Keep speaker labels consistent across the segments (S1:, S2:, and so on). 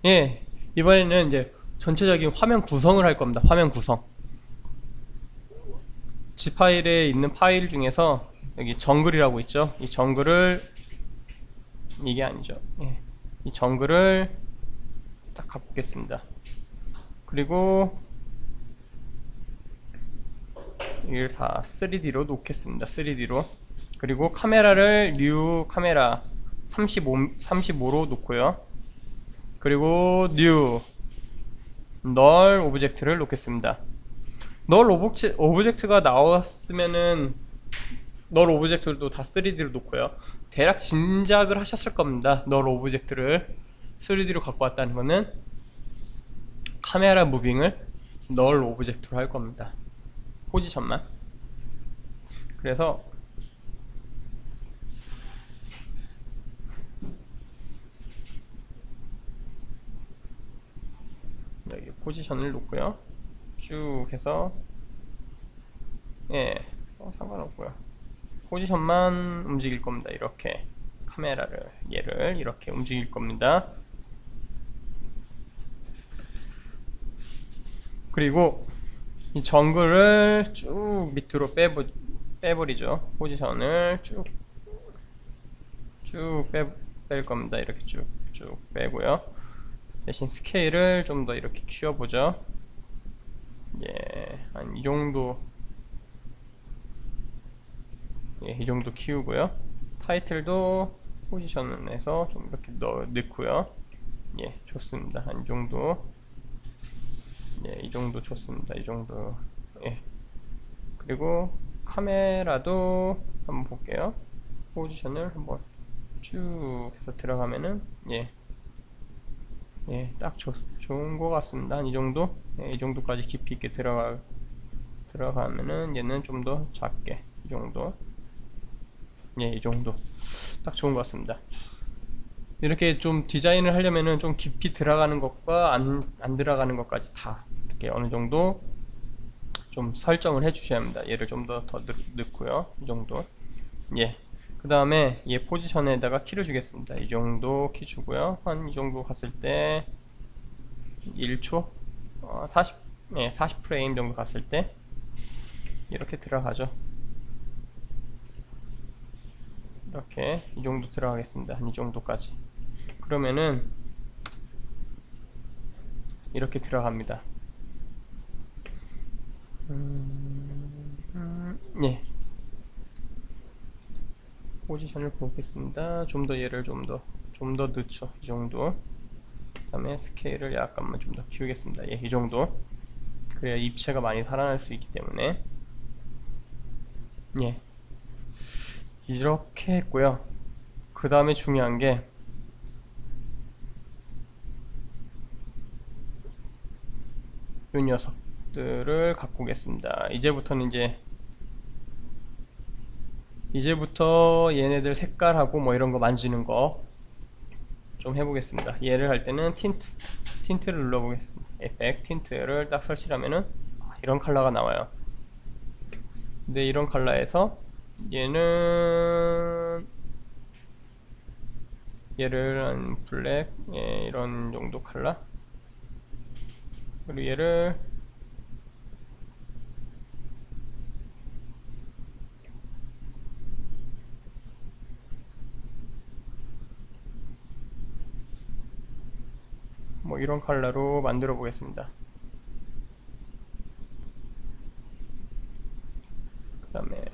S1: 예, 이번에는 이제 전체적인 화면 구성을 할 겁니다. 화면 구성. G 파일에 있는 파일 중에서 여기 정글이라고 있죠. 이 정글을, 이게 아니죠. 예, 이 정글을 딱 갖고 오겠습니다. 그리고 이걸 다 3D로 놓겠습니다. 3D로. 그리고 카메라를 뉴 카메라 35로 놓고요. 그리고 뉴 널 오브젝트를 놓겠습니다. 널 오브젝트가 나왔으면은 널 오브젝트도 다 3D로 놓고요. 대략 짐작을 하셨을 겁니다. 널 오브젝트를 3D로 갖고 왔다는 거는 카메라 무빙을 널 오브젝트로 할 겁니다. 포지션만. 그래서 여기 포지션을 놓고요. 쭉 해서 예, 상관없고요. 포지션만 움직일 겁니다. 이렇게 카메라를 얘를 이렇게 움직일 겁니다. 그리고 이 정글을 쭉 밑으로 빼버리죠. 포지션을 쭉 뺄 겁니다. 이렇게 쭉 빼고요. 대신 스케일을 좀 더 이렇게 키워보죠. 예, 한 이 정도, 예, 이 정도 키우고요. 타이틀도 포지션에서 좀 이렇게 넣고요. 예, 좋습니다. 한 이 정도. 예, 이 정도 좋습니다. 이 정도. 예. 그리고 카메라도 한번 볼게요. 포지션을 한번 쭉 해서 들어가면은 예, 딱 좋은 것 같습니다. 한 이 정도. 예, 이 정도까지 깊이 있게 들어가면은 얘는 좀 더 작게 이 정도. 예, 이 정도 딱 좋은 것 같습니다. 이렇게 좀 디자인을 하려면은 좀 깊이 들어가는 것과 안 들어가는 것까지 다 이렇게 어느 정도 좀 설정을 해 주셔야 합니다. 얘를 좀 더 넣고요. 이 정도. 예. 그 다음에 얘 포지션에다가 키를 주겠습니다. 이 정도 키 주고요. 한 이 정도 갔을 때 1초 40 프레임 정도 갔을 때 이렇게 들어가죠. 이렇게 이 정도 들어가겠습니다. 한 이 정도까지. 그러면은 이렇게 들어갑니다. 예. 포지션을 보겠습니다. 좀 더 얘를 좀 더 늦죠. 이 정도. 그 다음에 스케일을 약간만 좀 더 키우겠습니다. 예, 이 정도. 그래야 입체가 많이 살아날 수 있기 때문에. 예. 이렇게 했고요. 그 다음에 중요한 게 이 녀석들을 갖고 오겠습니다. 이제부터 얘네들 색깔하고 뭐 이런 거 만지는 거 좀 해보겠습니다. 얘를 할 때는 틴트를 눌러보겠습니다. 에펙 틴트를 딱 설치하면은 이런 컬러가 나와요. 근데 이런 컬러에서 얘를 한 블랙, 예, 이런 정도 컬러. 그리고 얘를 뭐 이런 컬러로 만들어 보겠습니다. 그 다음에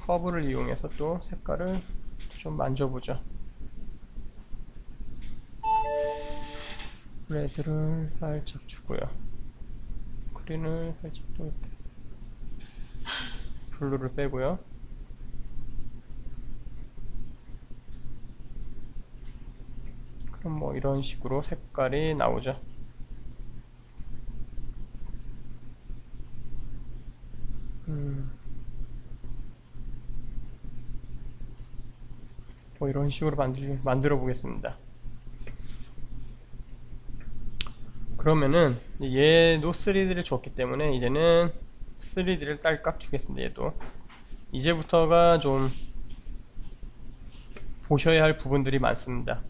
S1: 커브를 이용해서 또 색깔을 좀 만져보죠. 레드를 살짝 주고요. 그린을 살짝 또 이렇게 블루를 빼고요. 그럼 뭐 이런 식으로 색깔이 나오죠. 뭐 이런 식으로 만들어 보겠습니다. 그러면은 얘도 3D를 줬기 때문에 이제는 3D를 딸깍 주겠습니다. 얘도 이제부터가 좀 보셔야 할 부분들이 많습니다.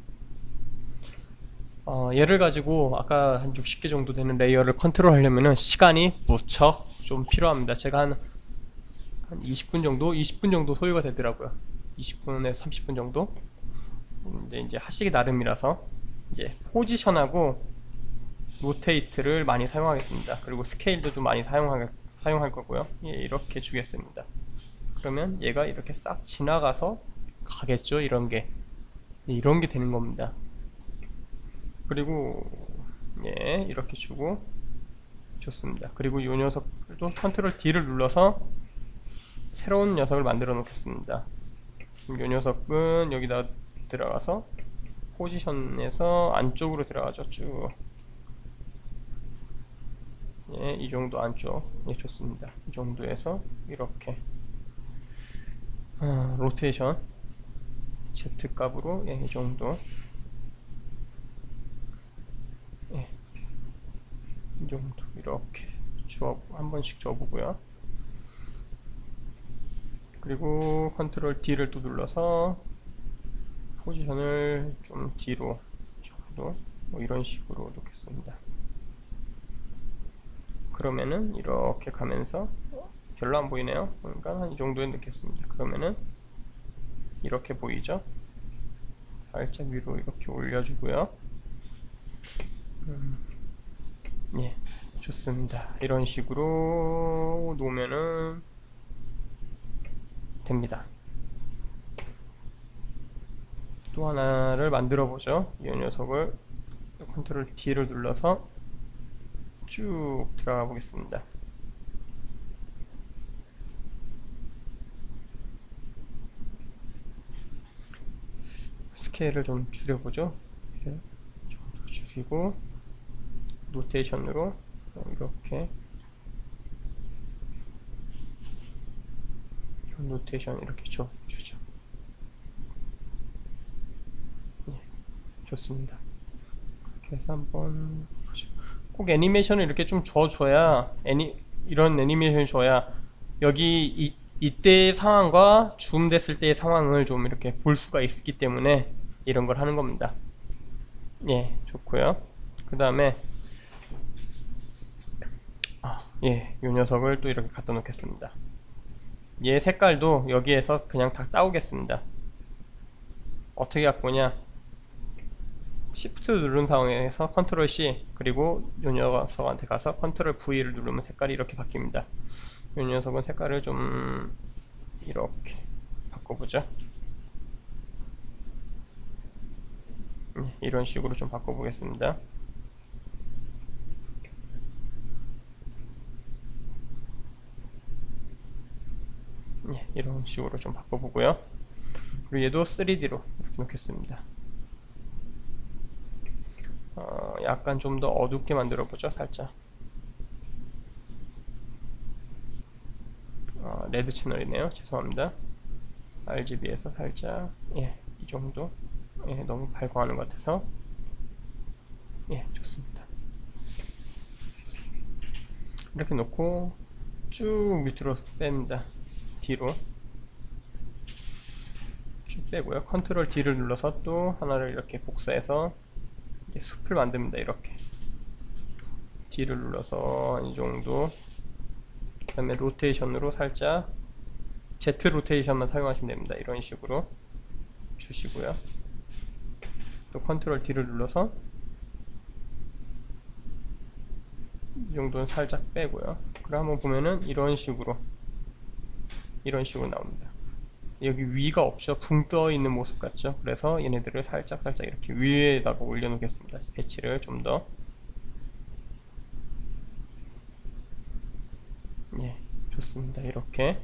S1: 얘를 가지고 아까 한 60개 정도 되는 레이어를 컨트롤 하려면은 시간이 무척 좀 필요합니다. 제가 한 20분 정도? 20분 정도 소요가 되더라고요. 20분에서 30분 정도? 근데 이제 하시기 나름이라서 이제 포지션하고 로테이트를 많이 사용하겠습니다. 그리고 스케일도 좀 많이 사용할 거고요. 예, 이렇게 주겠습니다. 그러면 얘가 이렇게 싹 지나가서 가겠죠. 이런 게 되는 겁니다. 그리고 예, 이렇게 주고 좋습니다. 그리고 이 녀석도 컨트롤 D를 눌러서 새로운 녀석을 만들어 놓겠습니다. 이 녀석은 여기다 들어가서 포지션에서 안쪽으로 들어가죠. 쭉. 예, 이 정도 안쪽. 예, 좋습니다. 이 정도에서 이렇게 로테이션 Z 값으로 예, 이 정도. 예, 이 정도 이렇게 한 번씩 줘보고요. 그리고 컨트롤 D를 또 눌러서 포지션을 좀 뒤로 정도 뭐 이런 식으로 놓겠습니다. 그러면은 이렇게 가면서 별로 안 보이네요. 그러니까 한 이 정도에 넣겠습니다. 그러면은 이렇게 보이죠? 살짝 위로 이렇게 올려주고요. 예, 좋습니다. 이런 식으로 놓으면은 됩니다. 또 하나를 만들어 보죠. 이 녀석을 컨트롤 D를 눌러서 쭉 들어가 보겠습니다. 스케일을 좀 줄여보죠. 이렇게 정도 줄이고 로테이션으로 이렇게 로테이션 이렇게 주죠. 예, 좋습니다. 그렇게 해서 한번 보죠. 꼭 애니메이션을 이렇게 좀 줘줘야 이런 애니메이션을 줘야 여기 이때의 상황과 줌 됐을 때의 상황을 좀 이렇게 볼 수가 있기 때문에 이런 걸 하는 겁니다. 예, 좋고요. 그 다음에 예, 이 녀석을 또 이렇게 갖다 놓겠습니다. 얘 색깔도 여기에서 그냥 다 따오겠습니다. 어떻게 갖고 오냐, Shift 누른 상황에서 컨트롤 C 그리고 이 녀석한테 가서 컨트롤 V를 누르면 색깔이 이렇게 바뀝니다. 이 녀석은 색깔을 좀 이렇게 바꿔보죠. 이런 식으로 좀 바꿔보겠습니다. 이런 식으로 좀 바꿔보고요. 그리고 얘도 3D로 이렇게 놓겠습니다. 약간 좀 더 어둡게 만들어 보죠. 살짝 레드 채널이네요. 죄송합니다. RGB에서 살짝 예, 이 정도. 예, 너무 발광하는 것 같아서 예, 좋습니다. 이렇게 놓고 쭉 밑으로 뺍니다. 뒤로 쭉 빼고요. 컨트롤 D를 눌러서 또 하나를 이렇게 복사해서 이제 숲을 만듭니다. 이렇게 D를 눌러서 이 정도. 그 다음에 로테이션으로 살짝 Z 로테이션만 사용하시면 됩니다. 이런 식으로 주시고요. 또 컨트롤 D를 눌러서 이 정도는 살짝 빼고요. 그럼 한번 보면은 이런 식으로 나옵니다. 여기 위가 없죠. 붕 떠 있는 모습 같죠. 그래서 얘네들을 살짝 이렇게 위에다가 올려 놓겠습니다. 배치를 좀 더. 예, 좋습니다. 이렇게.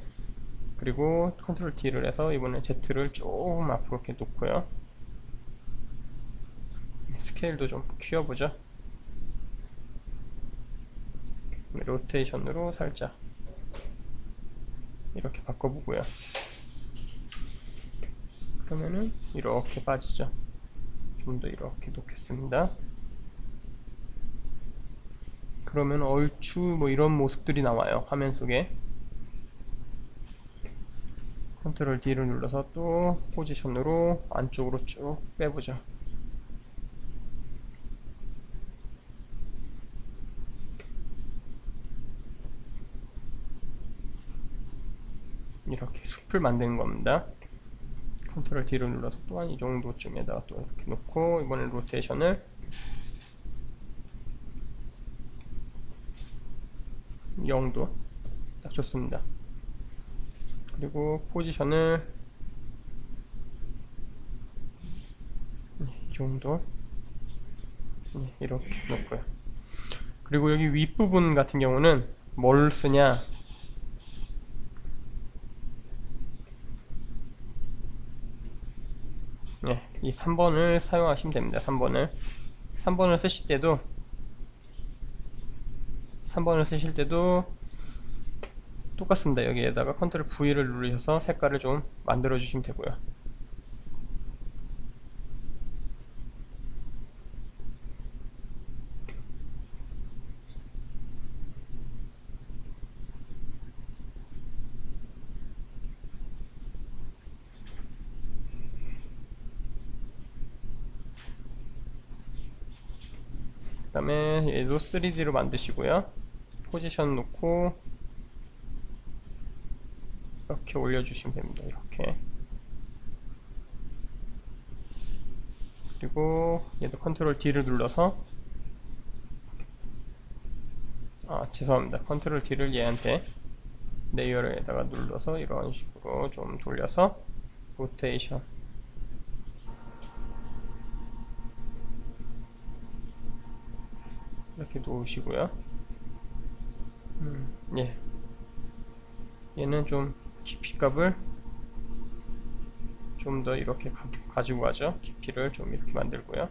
S1: 그리고 컨트롤 D를 해서 이번에 Z를 조금 앞으로 이렇게 놓고요. 스케일도 좀 키워보죠. 로테이션으로 살짝 이렇게 바꿔보고요. 그러면은 이렇게 빠지죠. 좀 더 이렇게 놓겠습니다. 그러면 얼추 뭐 이런 모습들이 나와요. 화면 속에. 컨트롤 D를 눌러서 또 포지션으로 안쪽으로 쭉 빼보죠. 이렇게 숲을 만드는 겁니다. 컨트롤 D를 눌러서 또한 이 정도쯤에다가 또 이렇게 놓고, 이번엔 로테이션을 0도 딱 좋습니다. 그리고 포지션을 이 정도 이렇게 놓고요. 그리고 여기 윗부분 같은 경우는 뭘 쓰냐, 이 3번을 사용하시면 됩니다. 3번을 쓰실 때도 3번을 쓰실 때도 똑같습니다. 여기에다가 컨트롤 V를 누르셔서 색깔을 좀 만들어 주시면 되고요. 그 다음에 얘도 3D로 만드시고요. 포지션 놓고 이렇게 올려주시면 됩니다. 이렇게. 그리고 얘도 컨트롤 D를 눌러서, 죄송합니다. 컨트롤 D를 얘한테 레이어에다가 눌러서 이런 식으로 좀 돌려서 로테이션 이렇게 놓으시고요. 예. 얘는 좀 깊이값을 좀 더 이렇게 가지고 가죠. 깊이를 좀 이렇게 만들고요.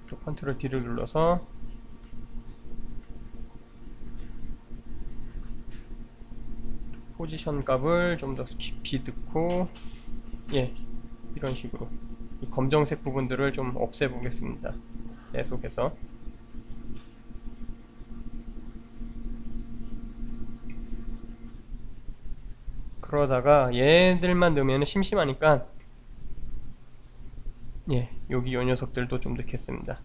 S1: 또 컨트롤 D를 눌러서 포지션 값을 좀 더 깊이 넣고, 예, 이런 식으로 이 검정색 부분들을 좀 없애 보겠습니다. 계속해서. 그러다가 얘들만 넣으면 심심하니까, 예, 여기 요 녀석들도 좀 넣겠습니다.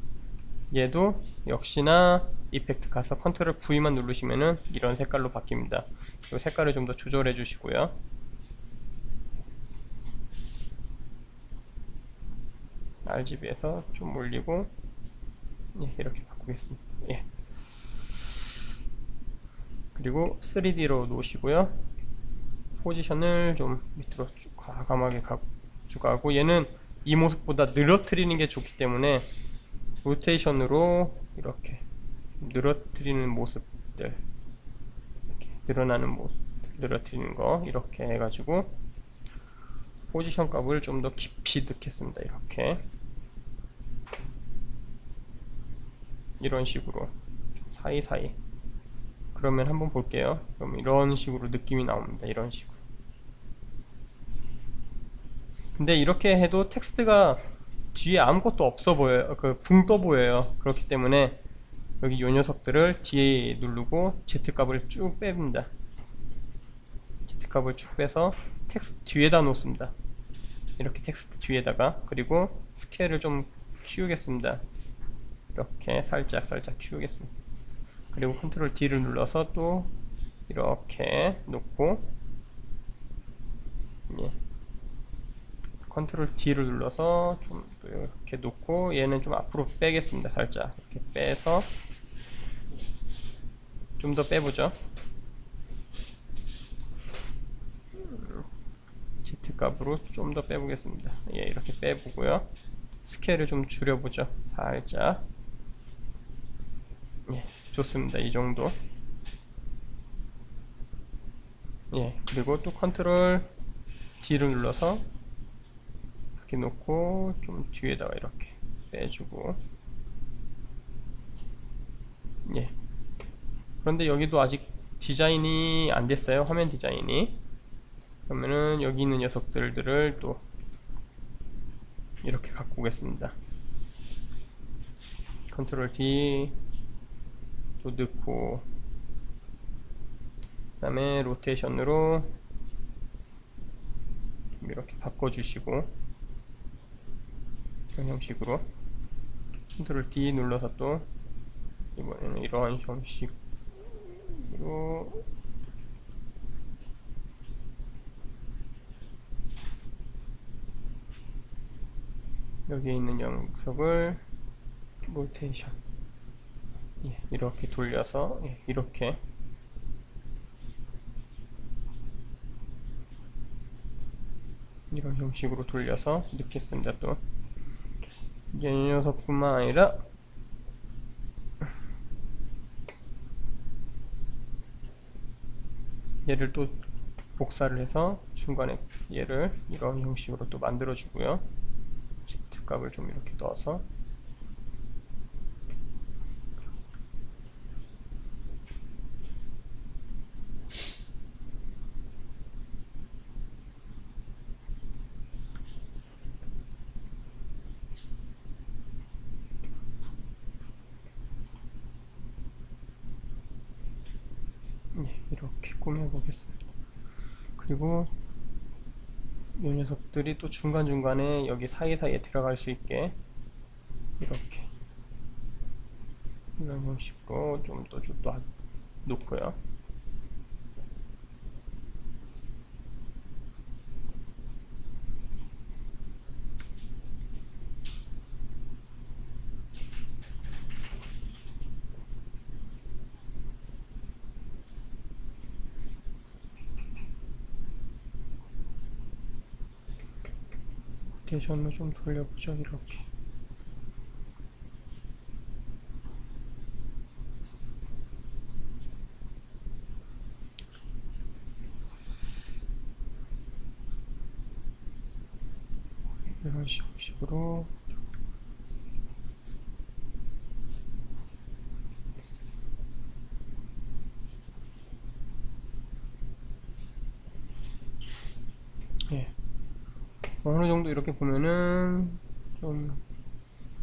S1: 얘도 역시나 이펙트 가서 컨트롤 V만 누르시면은 이런 색깔로 바뀝니다. 이 색깔을 좀 더 조절해 주시고요. RGB에서 좀 올리고, 예, 이렇게 바꾸겠습니다. 예. 그리고 3D로 놓으시고요. 포지션을 좀 밑으로 쭉 과감하게 가고, 얘는 이 모습보다 늘어뜨리는 게 좋기 때문에 로테이션으로 이렇게 늘어뜨리는 모습들, 이렇게 늘어나는 모습, 늘어뜨리는 거 이렇게 해가지고 포지션 값을 좀 더 깊이 넣겠습니다. 이런 식으로 사이사이. 그러면 한번 볼게요. 그럼 이런 식으로 느낌이 나옵니다. 이런 식으로. 근데 이렇게 해도 텍스트가 뒤에 아무것도 없어 보여요. 붕 떠 보여요. 그렇기 때문에 여기 요 녀석들을 뒤에 누르고 Z값을 쭉 뺍니다. Z값을 쭉 빼서 텍스트 뒤에다 놓습니다. 이렇게 텍스트 뒤에다가. 그리고 스케일을 좀 키우겠습니다. 이렇게 살짝 키우겠습니다. 그리고 컨트롤 D를 눌러서 또 이렇게 놓고, 예, 컨트롤 D를 눌러서 좀 이렇게 놓고, 얘는 좀 앞으로 빼겠습니다. 살짝 이렇게 빼서 좀 더 빼보죠. Z값으로 좀 더 빼보겠습니다. 예, 이렇게 빼보고요. 스케일을 좀 줄여보죠. 살짝. 예, 좋습니다. 이 정도. 예, 그리고 또 컨트롤 D를 눌러서 이렇게 놓고 좀 뒤에다가 이렇게 빼주고, 예. 그런데 여기도 아직 디자인이 안 됐어요. 화면 디자인이. 그러면은 여기 있는 녀석들을 또 이렇게 갖고 오겠습니다. 컨트롤 D 또 넣고, 그 다음에 로테이션으로 이렇게 바꿔주시고, 이런 형식으로 컨트롤 D 눌러서 또 이번에는 이런 형식으로 여기에 있는 녀석을 로테이션, 예, 이렇게 돌려서, 예, 이렇게 이런 형식으로 돌려서 넣겠습니다. 또 이제 이 녀석뿐만 아니라 얘를 또 복사를 해서 중간에 얘를 이런 형식으로 또 만들어 주고요. Z값을 좀 이렇게 넣어서 이렇게 꾸며 보겠습니다. 그리고 이 녀석들이 또 중간중간에 여기 사이사이에 들어갈 수 있게 이렇게 이런 형식으로 좀 더 놓고요. 로테이션으로 좀 돌려보죠. 이렇게 이런 식으로 예, 어느 정도 이렇게 보면은 좀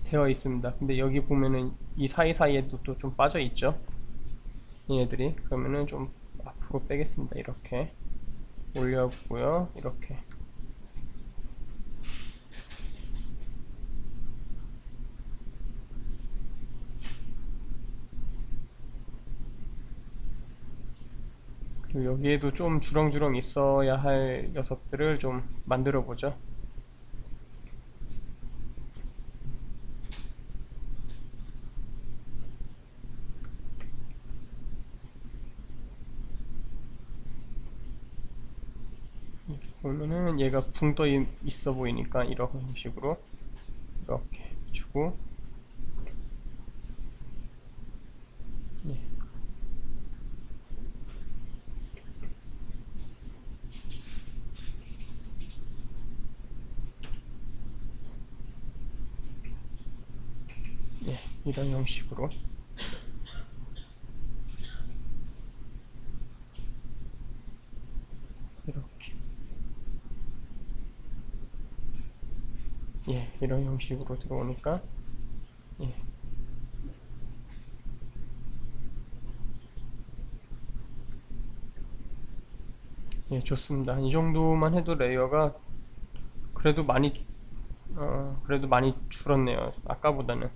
S1: 되어 있습니다. 근데 여기 보면은 이 사이사이에도 또 좀 빠져 있죠. 얘네들이. 그러면은 좀 앞으로 빼겠습니다. 이렇게 올려보고요. 이렇게 그리고 여기에도 좀 주렁주렁 있어야 할 녀석들을 좀 만들어 보죠. 이렇게 보면은 얘가 붕 떠 있어 보이니까 이런 식으로 이렇게 주고, 예. 예, 이런 형식으로 이렇게, 예, 이런 형식으로 들어오니까, 예, 예, 좋습니다. 이 정도만 해도 레이어가 그래도 많이 줄었네요. 아까보다는.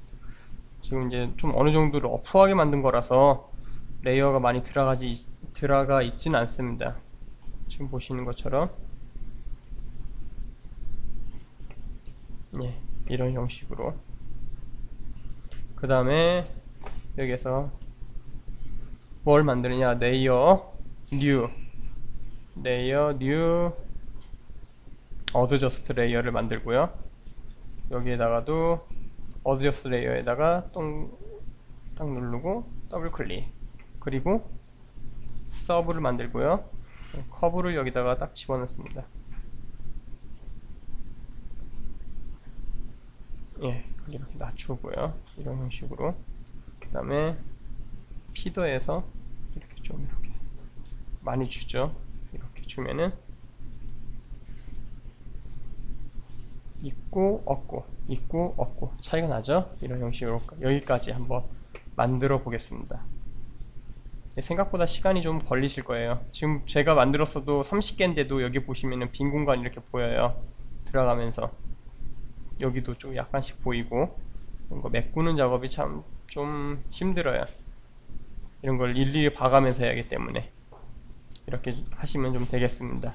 S1: 지금 이제 좀 어느 정도 러프하게 만든 거라서 레이어가 많이 들어가 있지는 않습니다. 지금 보시는 것처럼, 예, 이런 형식으로. 그 다음에 여기에서 뭘 만드느냐, 레이어 뉴 어드저스트 레이어를 만들고요. 여기에다가도 어드저스트 레이어에다가 딱 누르고 더블 클릭, 그리고 서브를 만들고요. 커브를 여기다가 딱 집어넣습니다. 예, 이렇게 낮추고요. 이런 형식으로. 그 다음에 피더에서 이렇게 좀 이렇게 많이 주죠. 이렇게 주면은 있고 없고 차이가 나죠. 이런 형식으로 여기까지 한번 만들어 보겠습니다. 생각보다 시간이 좀 걸리실 거예요. 지금 제가 만들었어도 30개인데도 여기 보시면은 빈 공간이 이렇게 보여요. 들어가면서 여기도 좀 약간씩 보이고, 이런 거 메꾸는 작업이 참 좀 힘들어요. 이런 걸 일일이 봐가면서 해야 하기 때문에 이렇게 하시면 좀 되겠습니다.